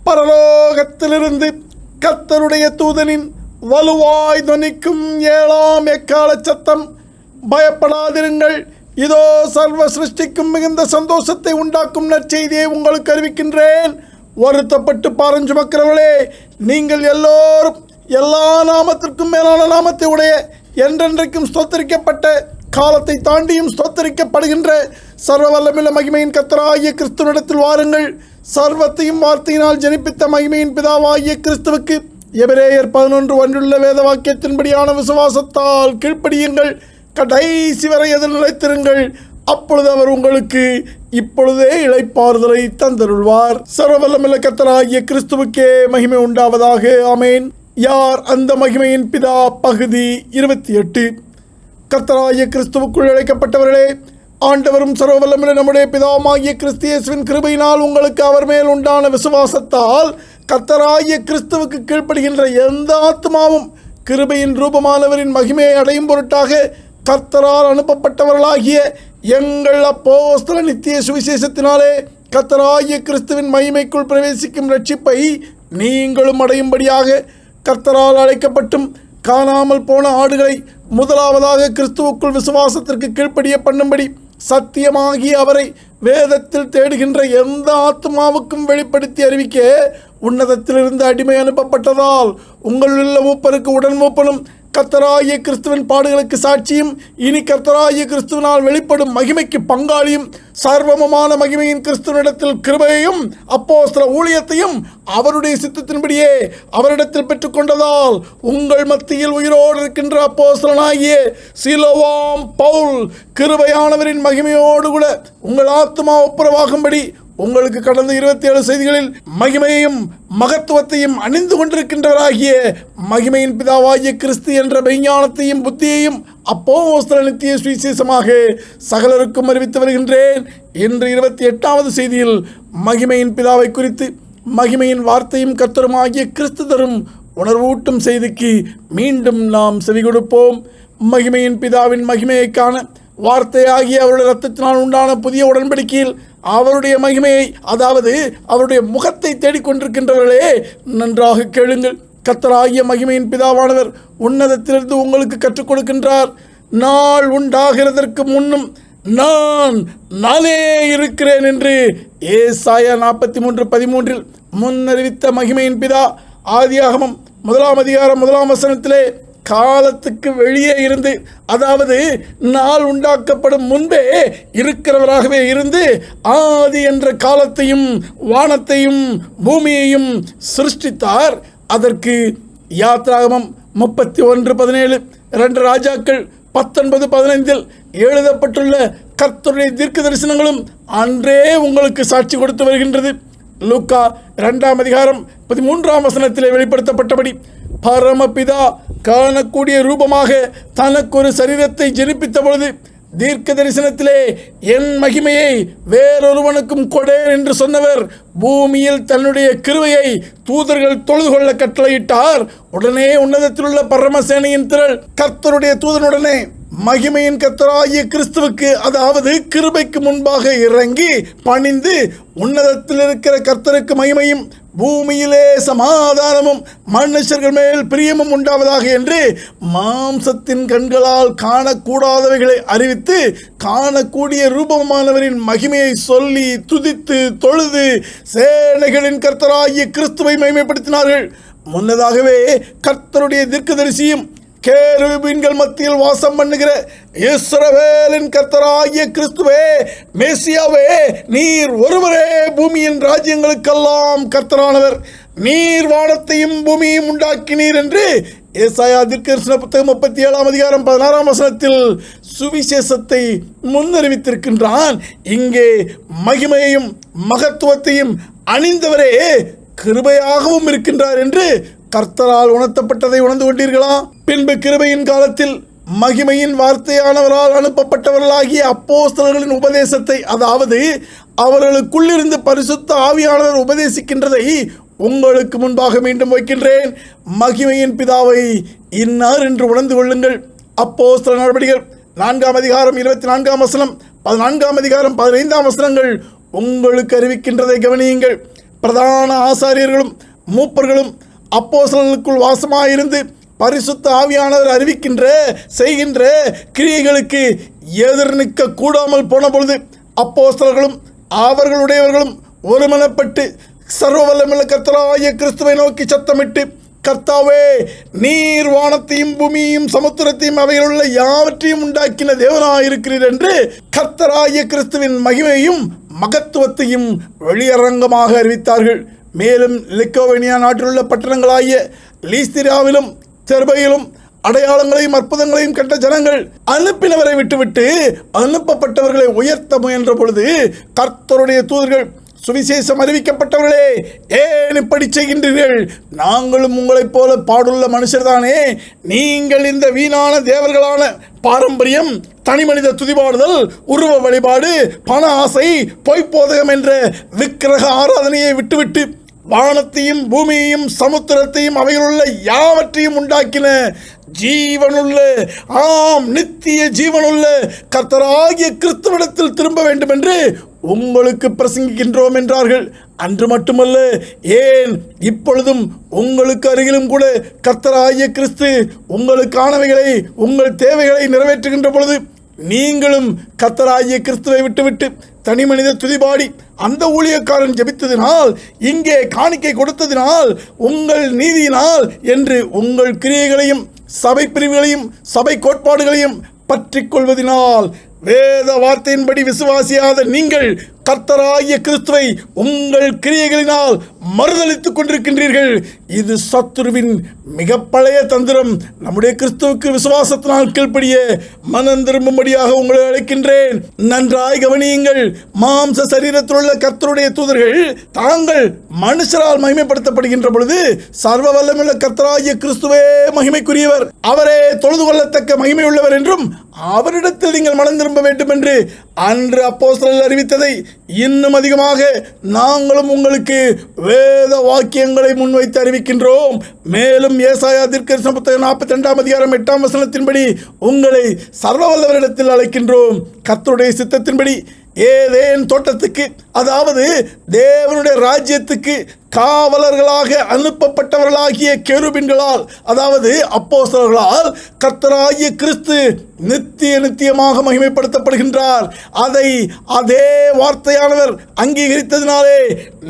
பரலோகத்திலிருந்து கர்த்தருடைய தூதனின் வலுவாய் துணிக்கும் 7ஆம் எக்கால சத்தம், பயப்படாதிருங்கள், இதோ சர்வ சிருஷ்டிக்கும் மிகுந்த சந்தோஷத்தை உண்டாக்கும் நற்செய்தியை உங்களுக்கு அறிவிக்கின்றேன். வருத்தப்பட்டு பாரஞ்சுமக்கிறவர்களே, நீங்கள் எல்லோரும் எல்லா நாமத்திற்கும் மேலான நாமத்தை உடைய என்றென்றைக்கும் ஸ்தோத்தரிக்கப்பட்ட காலத்தை தாண்டியும் ஸ்தோத்தரிக்கப்படுகின்ற சர்வ வல்லமையுள்ள மகிமையின் கர்த்தராகிய கிறிஸ்துவினிடத்தில் வாருங்கள். சர்வத்தையும் வார்த்தையினால் ஜனிப்பித்த மகிமையின் பிதாவாகிய கிறிஸ்துவுக்கு எபிரேயர் 11:1 வேத வாக்கியத்தின்படியான விசுவாசத்தால் கீழ்ப்படியுங்கள். கடைசி வரை எதில் நிலைத்திருங்கள், அப்பொழுது அவர் உங்களுக்கு இப்பொழுதே இளைப்பாறுதலை தந்தருள்வார். சர்வ வல்லமையுள்ள கர்த்தராகிய கிறிஸ்துவுக்கே மகிமை உண்டாவதாக. ஆமேன். யார் அந்த மகிமையின் பிதா? பகுதி 28. கர்த்தராகிய கிறிஸ்துவுக்குள் அழைக்கப்பட்டவர்களே, ஆண்டவரும் சர்வ வல்லமையுள்ள நம்முடைய பிதாவாகிய கிறிஸ்து இயேசுவின் கிருபையினால் உங்களுக்கு அவர் மேல் உண்டான விசுவாசத்தால் கர்த்தராகிய கிறிஸ்துவுக்கு கீழ்ப்படுகின்ற எந்த ஆத்மாவும் கிருபையின் ரூபமானவரின் மகிமையை அடையும் பொருட்டாக கர்த்தரால் அனுப்பப்பட்டவர்களாகிய எங்கள் அப்போஸ்தல நித்திய சுவிசேஷத்தினாலே கர்த்தராகிய கிறிஸ்துவின் மகிமைக்குள் பிரவேசிக்கும் ரட்சிப்பை நீங்களும் அடையும்படியாக கர்த்தரால் அழைக்கப்பட்டும் காணாமல் போன ஆடுகளை முதலாவதாக கிறிஸ்துவுக்குள் விசுவாசத்திற்கு கீழ்ப்படிய பண்ணும்படி சத்தியமாகி அவரை வேதத்தில் தேடுகின்ற எந்த ஆத்மாவுக்கும் வெளிப்படுத்தி அறிவிக்க உன்னதத்திலிருந்து அடிமை அனுப்பப்பட்டதால் உங்களுள்ள மூப்பருக்கு உடன் மூப்பனும் கர்த்தராகிய கிறிஸ்துவின் பாடுகளுக்கு சாட்சியும் இனி கர்த்தராகிய கிறிஸ்துவினால் வெளிப்படும் மகிமைக்கு பங்காளியும் சர்வமான மகிமையின் கிறிஸ்துவனிடத்தில் கிருபையையும் அப்போஸ்தல ஊழியத்தையும் அவருடைய சித்தத்தின்படியே அவரிடத்தில் பெற்றுக்கொண்டதால் உங்கள் மத்தியில் உயிரோடு இருக்கின்ற அப்போஸ்தலனாகிய சிலோவாம் பவுல் கிருபையானவரின் மகிமையோடு கூட உங்கள் ஆத்மா ஒப்புரவாகும்படி உங்களுக்கு கடந்த 27 செய்திகளில் மகிமையையும் மகத்துவத்தையும் அணிந்து கொண்டிருக்கின்றவராகிய மகிமையின் பிதாவாகிய கிறிஸ்து என்ற மெய்ஞானத்தையும் புத்தியையும் அப்போஸ்தல நித்திய சுவிசேஷமாக சகலருக்கும் அறிவித்து வருகின்றேன். இன்று 28வது செய்தியில் மகிமையின் பிதாவை குறித்து மகிமையின் வார்த்தையும் கர்த்தருமாகிய கிறிஸ்து தரும் உணர்வூட்டும் செய்திக்கு மீண்டும் நாம் செவி கொடுப்போம். மகிமையின் பிதாவின் மகிமையை காண வார்த்தையாகிய அவருடைய இரத்தத்தினால் உண்டான புதிய உடன்படிக்கையில் அவருடைய மகிமையை, அதாவது அவருடைய முகத்தை தேடிக்கொண்டிருக்கின்றவர்களே, நன்றாக கேளுங்கள். கர்த்தராகிய மகிமையின் பிதாவானவர் உன்னதத்திலிருந்து உங்களுக்கு கற்றுக் கொடுக்கின்றார். நாள் உண்டாகிறதற்கு முன்னும் நானே இருக்கிறேன் என்று ஏசாயா 43:13 முன்னறிவித்த மகிமையின் பிதா ஆதியாகமம் 1ஆம் அதிகாரம் 1ஆம் வசனத்திலே காலத்துக்கு வெளியே இருந்து, அதாவது நாள் உண்டாக்கப்படும் முன்பே இருக்கிறவராகவே இருந்து ஆதி என்ற காலத்தையும் வானத்தையும் பூமியையும் சிருஷ்டித்தார். அதற்கு யாத்ராகமம் 31:17 2 ராஜாக்கள் 19:15 எழுதப்பட்டுள்ள கர்த்தருடைய தீர்க்க தரிசனங்களும் அன்றே உங்களுக்கு சாட்சி கொடுத்து வருகின்றது. லூக்கா 2ஆம் அதிகாரம் 13ஆம் வசனத்திலே வெளிப்படுத்தப்பட்டபடி பரமபிதா காணக்கூடிய ரூபமாக தனக்கு ஒரு சரீரத்தை ஜனிப்பித்த பொழுது தீர்க்க தரிசனத்திலே என் மகிமையை வேறொருவனுக்கும் கொடேன் என்று சொன்னவர் பூமியில் தன்னுடைய கிருபையை தூதர்கள் தொழுது கொள்ள கட்டளையிட்டார். உடனே உன்னதத்திலுள்ள பரமசேனையின் திரள் கர்த்தருடைய தூதனுடனே மகிமையின் கர்த்தராகிய கிறிஸ்துவுக்கு, அதாவது கிருபைக்கு முன்பாக இறங்கி பணிந்து உன்னதத்தில் இருக்கிற கர்த்தருக்கு மகிமையும் பூமியிலே சமாதானமும் மனுஷர்கள் மேல் பிரியமும் உண்டாவதாக என்று மாம்சத்தின் கண்களால் காணக்கூடாதவைகளை அறிவித்து காணக்கூடிய ரூபமானவரின் மகிமையை சொல்லி துதித்து தொழுது சேனைகளின் கர்த்தராகிய கிறிஸ்துவை மகிமைப்படுத்தினார்கள். முன்னதாகவே கர்த்தருடைய தீர்க்கதரிசியும் கேருபீன்கள் மத்தியில் வாசம் பண்ணுகிற இஸ்ரவேலின் கர்த்தராகிய கிறிஸ்துவே, மேசியாவே, நீர் ஒருவரே பூமியின் ராஜ்யங்களுக்கெல்லாம் கர்த்தரானவர், நீர் வானத்தையும் பூமியையும் உண்டாக்கினீர் என்று ஏசாயா தீர்க்கதரிசன புத்தகம் 37ஆம் அதிகாரம் 16ஆம் வசனத்தில் சுவிசேஷத்தை முன்னறிவித்திருக்கின்றான். இங்கே மகிமையையும் மகத்துவத்தையும் அணிந்தவரே கிருபையாகவும் இருக்கின்றார் என்று கர்த்தரால் உணர்த்தப்பட்டதை உணர்ந்து கொண்டீர்களா? பின்பு கிருபையின் காலத்தில் மகிமையின் வார்த்தையானவரால் அனுப்பப்பட்டவர்களாகிய அப்போஸ்தலர்களின் உபதேசத்தை, அதாவது அவர்களுக்குள்ளிருந்து பரிசுத்த ஆவியானவர் உபதேசிக்கின்றதை உங்களுக்கு முன்பாக மீண்டும் வைக்கின்றேன். மகிமையின் பிதாவை இன்னார் என்று உணர்ந்து கொள்ளுங்கள். அப்போஸ்தல நடவடிக்கைகள் 4ஆம் அதிகாரம் 24ஆம் வசனம், 14ஆம் அதிகாரம் 15ஆம் வசனங்கள் உங்களுக்கு அறிவிக்கின்றதை கவனியுங்கள். பிரதான ஆசாரியர்களும் மூப்பர்களும் அப்போஸ்தலர்களுக்குள் வாசமாயிருந்து பரிசுத்த ஆவியானவர் அறிவிக்கின்ற செய்கின்ற கிரியைகளுக்கு எதிர் நிற்க கூடாமல் போன பொழுது அப்போஸ்தலர்களும் அவர்களுடையவர்களும் ஒருமனப்பட்டு சர்வ வல்லமையுள்ள கர்த்தராகிய கிறிஸ்துவை நோக்கி சத்தமிட்டு, கர்த்தாவே, நீர் வானத்தையும் பூமியையும் சமுத்திரத்தையும் அவைகளுள்ள யாவற்றையும் உண்டாக்கின தேவனாயிருக்கிறீர் என்று கர்த்தராகிய கிறிஸ்துவின் மகிமையையும் மகத்துவத்தையும் வெளியரங்கமாக அறிவித்தார்கள். மேலும் லிக்கோவேனியா நாட்டிலுள்ள பட்டணங்களாகிய லீஸ்திராவிலும் தெர்பையிலும் அடையாளங்களையும் அற்புதங்களையும் கண்ட ஜனங்கள் அனுப்பினவரை விட்டுவிட்டு அனுப்பப்பட்டவர்களை உயர்த்த முயன்ற பொழுது கர்த்தருடைய தூதர்கள், சுவிசேஷம் அறிவிக்கப்பட்டவர்களே, ஏன் இப்படி செய்கின்றீர்கள்? நாங்களும் உங்களைப் போல பாடுள்ள மனுஷர்தானே. நீங்கள் இந்த வீணான தேவர்களான பாரம்பரியம், தனி மனித துதிபாடுதல், உருவ வழிபாடு, பண ஆசை, பொய்ப்போதகம் என்ற விக்கிரக ஆராதனையை விட்டுவிட்டு வானத்தையும் பூமியையும் சமுத்திரத்தையும் அவைகளுள்ள யாவற்றையும் உண்டாக்கின ஜீவனுள்ள, நித்திய ஜீவனுள்ள கர்த்தராகிய கிறிஸ்துவிடத்தில் திரும்ப வேண்டும் என்று உங்களுக்கு பிரசங்கிக்கின்றோம் என்றார்கள். அன்று மட்டுமல்ல, ஏன் இப்பொழுதும் உங்களுக்கு அருகிலும் கூட கர்த்தராகிய கிறிஸ்து உங்களுக்கானவைகளை, உங்கள் தேவைகளை நிறைவேற்றுகின்ற பொழுது நீங்களும் கர்த்தராகிய கிறிஸ்துவை விட்டுவிட்டு தனி மனித துதிபாடி அந்த ஊழியக்காரன் ஜெபித்ததினால், இங்கே காணிக்கை கொடுத்ததினால், உங்கள் நீதியினால் என்று உங்கள் கிரியைகளையும் சபை பிரிவுகளையும் சபை கோட்பாடுகளையும் பற்றி கொள்வதினால் வேத வார்த்தையின்படி விசுவாசியாத நீங்கள் கர்த்தராகிய கிறிஸ்துவை உங்கள் கிரியைகளினால் மறுதலித்துக் கொண்டிருக்கின்றீர்கள். இது சத்துருவின் மிக பழைய தந்திரம். நம்முடைய கிறிஸ்துவுக்கு விசுவாசத்தினால் கீழ்ப்படிய மனம் திரும்பும்படியாக உங்களை அழைக்கின்றேன். நன்றாய் கவனியுங்கள். மாம்ச சரீரத்தில் உள்ள கர்த்தருடைய தூதர்கள் தாங்கள் மனுஷரால் மகிமைப்படுத்தப்படுகின்ற பொழுது சர்வ வல்லமையுள்ள கர்த்தராகிய கிறிஸ்துவே மகிமைக்குரியவர், அவரே தொழுது கொள்ளத்தக்க மகிமையுள்ளவர் என்றும் அவரிடத்தில் நீங்கள் மனம் திரும்ப வேண்டும் என்று அன்று அப்போஸ்தலர்கள் அறிவித்ததை இன்னும் அதிகமாக நாங்களும் உங்களுக்கு வேத வாக்கியங்களை முன்வைத்து அறிவிக்கின்றோம். மேலும் ஏசாயா தீர்க்கதரிசன புத்தகம் 42 அதிகாரம் 8 வசனத்தின்படி உங்களை சர்வ வல்லவரிடத்தில் அழைக்கின்றோம். கர்த்தருடைய சித்தத்தின்படி ஏதேன் தோட்டத்துக்கு, அதாவது தேவனுடைய ராஜ்யத்துக்கு காவலர்களாக அனுப்பப்பட்டவர்களாகிய கேருபீன்களால், அதாவது அப்போஸ்தலர்களால் கர்த்தராகிய கிறிஸ்து நித்தியமாக மகிமைப்படுத்தப்படுகின்றார். அதை அதே வார்த்தையானவர் அங்கீகரித்ததினாலே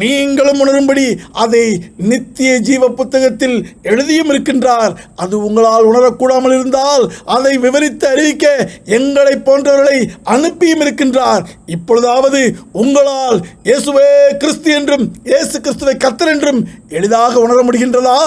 நீங்களும் உணரும்படி அதை நித்திய ஜீவ புத்தகத்தில் எழுதியும் இருக்கின்றார். அது உங்களால் உணரக்கூடாமல் இருந்தால் அதை விவரித்து அறிவிக்க எங்களை போன்றவர்களை அனுப்பியும் இருக்கின்றார். இப்பொழுதாவது உங்களால் இயேசுவே கிறிஸ்து என்றும் இயேசு கிறிஸ்துவை கர்த்தர் என்றும் எளிதாக உணர முடிகின்றதா?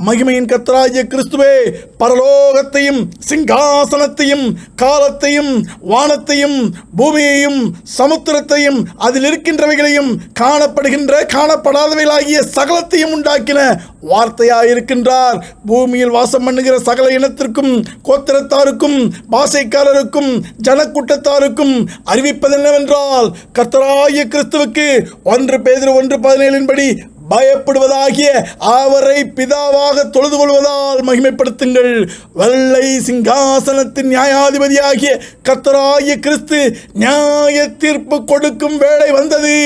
மகிமையின் கர்த்தராகிய கிறிஸ்துவே பரலோகத்தையும் சிங்காசனத்தையும் காலத்தையும் வானத்தையும் பூமியையும் சமுத்திரத்தையும் அதில் இருக்கின்றவைகளையும் காணப்படாதவைகளாகிய சகலத்தையும் உண்டாக்கின வார்த்தையாயிருக்கின்றார். பூமியில் வாசம் பண்ணுகிற சகல இனத்திற்கும், கோத்திரத்தாருக்கும், பாஷைக்காரருக்கும், ஜனக்கூட்டத்தாருக்கும் அறிவிப்பது என்னவென்றால், கர்த்தராகிய கிறிஸ்துவுக்கு 1 பேதுரு 1:17 பயப்படுவதாகிய அவரை பிதாவாக தொழுது கொள்வதால் மகிமைப்படுத்துங்கள். வெள்ளை சிங்காசனத்தின் நியாயாதிபதியாகிய கர்த்தராகிய கிறிஸ்து நியாய தீர்ப்பு கொடுக்கும் வேளை வந்தது.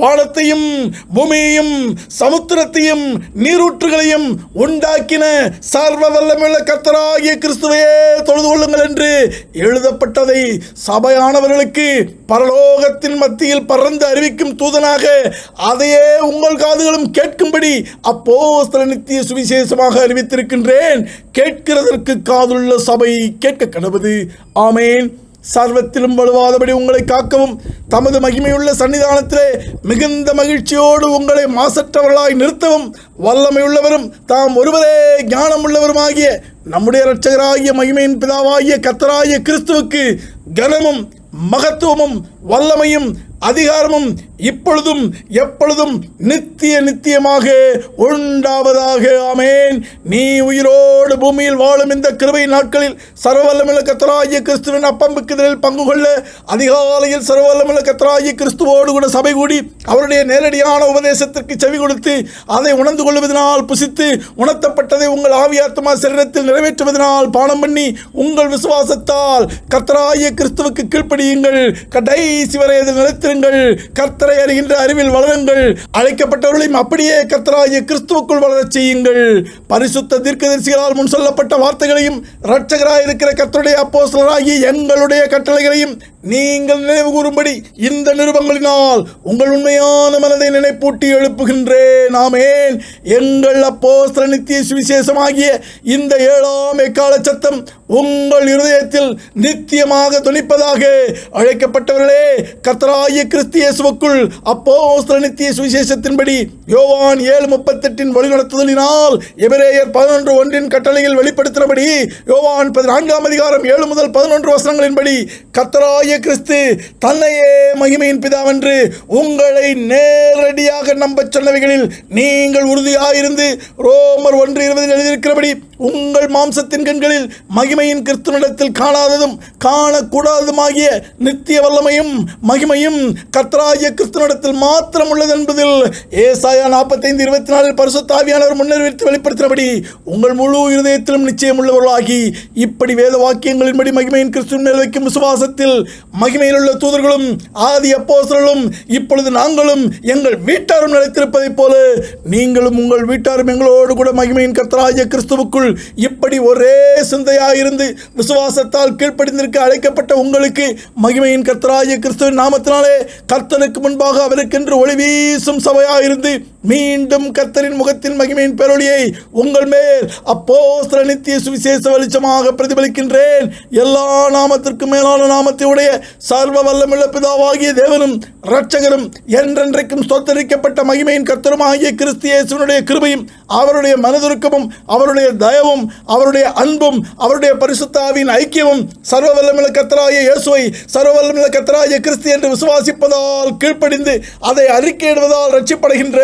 வானத்தையும் பூமியையும் சமுத்திரத்தையும் நீரூற்றுகளையும் உண்டாக்கின சர்வ வல்லமையுள்ள கர்த்தராகிய கிறிஸ்துவையே தொழுது கொள்ளுங்கள் என்று எழுதப்பட்டதை சபையானவர்களுக்கு பரலோகத்தின் மத்தியில் பறந்து அறிவிக்கும் தூதனாக அதையே உங்கள் காதுகளும் கேட்கும்படி அப்போஸ்தல நித்திய சுவிசேஷமாக அறிவித்திருக்கின்றேன். கேட்கிறதற்கு காதுள்ள சபை கேட்க கடவுது. ஆமேன். சர்வத்திலும் வலுவாதபடி உங்களை காக்கவும் தமது மகிமையுள்ள சன்னிதானத்திலே மிகுந்த மகிழ்ச்சியோடு உங்களை மாசற்றவர்களாய் நிறுத்தவும் வல்லமையுள்ளவரும் தாம் ஒருவரே ஞானமுள்ளவருமாகிய நம்முடைய இரட்சகராகிய மகிமையின் பிதாவாகிய கர்த்தராகிய கிறிஸ்துவுக்கு கனமும் மகத்துவமும் வல்லமையும் அதிகாரமும் இப்பொழுதும் எப்பொழுதும் நித்தியமாக உண்டாவதாக. ஆமேன். நீ உயிரோடு பூமியில் வாழும் இந்த கிருபை நாட்களில் சர்வவல்லமையுள்ள கர்த்தராகிய கிறிஸ்துவின் அப்பம்புக்குதலில் பங்கு கொள்ள அதிகாலையில் சர்வவல்லமையுள்ள கர்த்தராகிய கிறிஸ்துவோடு கூட சபை கூடி அவருடைய நேரடியான உபதேசத்திற்கு செவி கொடுத்து அதை உணர்ந்து கொள்வதனால், புசித்து உணர்த்தப்பட்டதை உங்கள் ஆவியாத்மா சரீரத்தில் நிறைவேற்றுவதனால் பானம் பண்ணி உங்கள் விசுவாசத்தால் கர்த்தராகிய கிறிஸ்துவுக்கு கீழ்ப்படியுங்கள். கடைசி வரை அதில் நிலைத்து இருங்கள். கர்த்தரை அறிகின்ற அறிவில் வளருங்கள். அழைக்கப்பட்டவர்களையும் அப்படியே கர்த்தராகிய கிறிஸ்துவுக்குள் வளரச் செய்யுங்கள். பரிசுத்த தீர்க்கதரிசிகளால் முன் சொல்லப்பட்ட வார்த்தைகளையும் இரட்சகராயிருக்கிற கர்த்தருடைய அப்போஸ்தலராகிய எங்களுடைய கட்டளைகளையும் நீங்கள் நினைவு கூறும்படி இந்த நிருபங்களினால் உங்கள் உண்மையான மனதை நினைப்பூட்டி எழுப்புகின்றேன். ஆமென். எங்கள் அப்போஸ்தல நித்திய சுவிசேஷமாகிய இந்த 7ஆம் எக்கால சத்தம் உங்கள் இருதயத்தில் நித்தியமாக துணிப்பதாக. அழைக்கப்பட்டவர்களே, கர்த்தராகிய கிறிஸ்து இயேசுவுக்குள் அப்போஸ்தல நித்திய சுவிசேஷத்தின்படி யோவான் 7:38 வழிநடத்துதலினால் எபிரேயர் 11:1 கட்டளையில் வெளிப்படுத்தினபடி யோவான் 14ஆம் அதிகாரம் 7 முதல் 11 வசனங்களின்படி கர்த்தராகிய கிறிஸ்து தன்னையே மகிமையின் பிதாவென்று உங்களை நேரடியாக நம்பச் சொன்னவைகளில் நீங்கள் உறுதியாயிருந்து ரோமர் 1:20 எழுதியிருக்கிறபடி உங்கள் மாம்சத்தின் கண்களில் மகிமையின் கிறிஸ்துவினிடத்தில் காணாததும் காணக்கூடாததுமாகிய நித்திய வல்லமையும் மகிமையும் கர்த்தராகிய கிறிஸ்துவினிடத்தில் மாத்திரம் உள்ளது என்பதில் ஏசாயா 45:24 பரிசுத்த ஆவியானவர் முன்னறிவித்து வெளிப்படுத்தினபடி உங்கள் முழு இருதயத்திலும் நிச்சயம் உள்ளவர்களாகி இப்படி வேத வாக்கியங்களின்படி மகிமையின் கிறிஸ்துவின் மேல் வைக்கும் விசுவாசத்தில் மகிமையில் உள்ள தூதர்களும் ஆதி அப்போஸ்தலர்களும் இப்பொழுது நாங்களும் எங்கள் வீட்டாரும் நிலைத்திருப்பதைப் போல நீங்களும் உங்கள் வீட்டாரும் எங்களோடு கூட மகிமையின் கர்த்தராகிய கிறிஸ்துவுக்குள் இப்படி ஒரே சிந்தையாயிருந்து விசுவாசத்தால் கீழ்ப்படிந்திருக்க அழைக்கப்பட்ட உங்களுக்கு மகிமையின் கர்த்தராகிய கிறிஸ்துவின் நாமத்தினாலே கர்த்தருக்கு முன்பாக அவருக்கென்று ஒளி வீசும் சபையாயிருந்து மீண்டும் கர்த்தரின் முகத்தின் மகிமையின் பேரொளியை உங்கள் மேல் அப்போஸ்தல நித்திய சுவிசேஷ வெளிச்சமாக பிரதிபலிக்கின்றேன். எல்லா நாமத்திற்கும் மேலான நாமத்தை உடைய சர்வ வல்லமுள்ள பிதாவாகிய தேவனும் இரட்சகரும் என்றென்றைக்கும் ஸ்தோத்தரிக்கப்பட்ட மகிமையின் கர்த்தருமாகிய கிறிஸ்து இயேசுவினுடைய கிருபையும் அவருடைய மனதுருக்கமும் அவருடைய தயவும் அவருடைய அன்பும் அவருடைய பரிசுத்த ஆவியின் ஐக்கியமும் சர்வ வல்லமுள்ள கர்த்தராகிய இயேசுவை சர்வ வல்லமுள்ள கர்த்தராகிய கிறிஸ்து என்று விசுவாசிப்பதால் கீழ்ப்படிந்து அதை அறிக்கையிடுவதால் ரட்சிப்படுகின்ற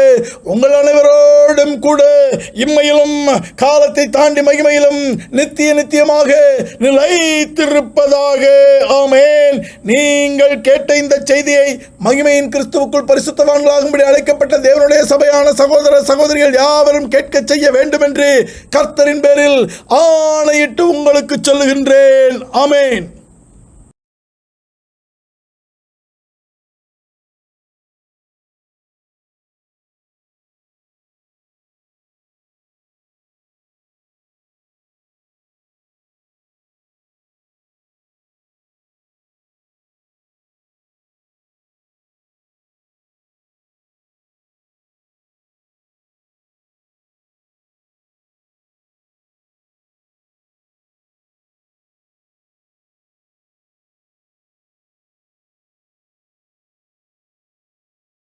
உங்கள் அனைவரோடும் கூட இம்மையிலும் காலத்தை தாண்டி மகிமையிலும் நித்தியமாக நிலைத்திருப்பதாக. ஆமென். நீங்கள் கேட்ட இந்த செய்தியை மகிமையின் கிறிஸ்துவுக்குள் பரிசுத்தவான்களாகும்படி அழைக்கப்பட்ட தேவனுடைய சபையான சகோதர சகோதரிகள் யாவரும் கேட்க செய்ய வேண்டும் என்று கர்த்தரின் பேரில் ஆணையிட்டு உங்களுக்கு சொல்லுகின்றேன். ஆமென்.